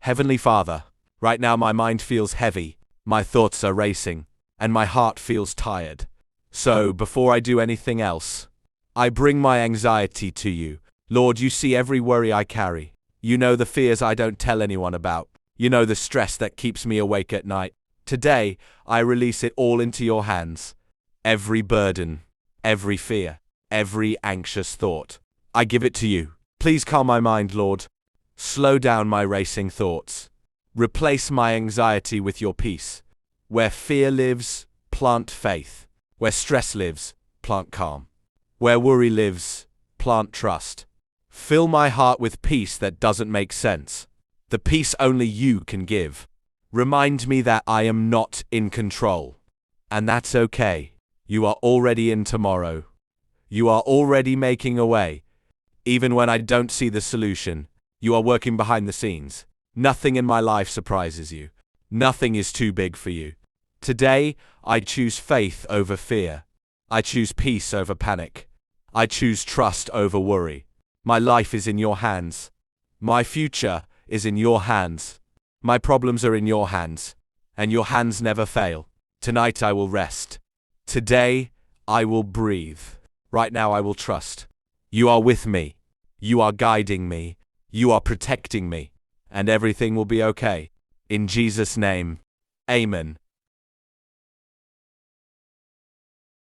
Heavenly Father, right now my mind feels heavy, my thoughts are racing, and my heart feels tired. So, before I do anything else, I bring my anxiety to you. Lord, you see every worry I carry. You know the fears I don't tell anyone about. You know the stress that keeps me awake at night. Today, I release it all into your hands. Every burden, every fear, every anxious thought. I give it to you. Please calm my mind, Lord. Slow down my racing thoughts. Replace my anxiety with your peace. Where fear lives, plant faith. Where stress lives, plant calm. Where worry lives, plant trust. Fill my heart with peace that doesn't make sense. The peace only you can give. Remind me that I am not in control. And that's okay. You are already in tomorrow. You are already making a way. Even when I don't see the solution, you are working behind the scenes. Nothing in my life surprises you. Nothing is too big for you. Today, I choose faith over fear. I choose peace over panic. I choose trust over worry. My life is in your hands. My future is in your hands. My problems are in your hands, and your hands never fail. Tonight I will rest. Today, I will breathe. Right now I will trust. You are with me. You are guiding me. You are protecting me. And everything will be okay. In Jesus' name, Amen.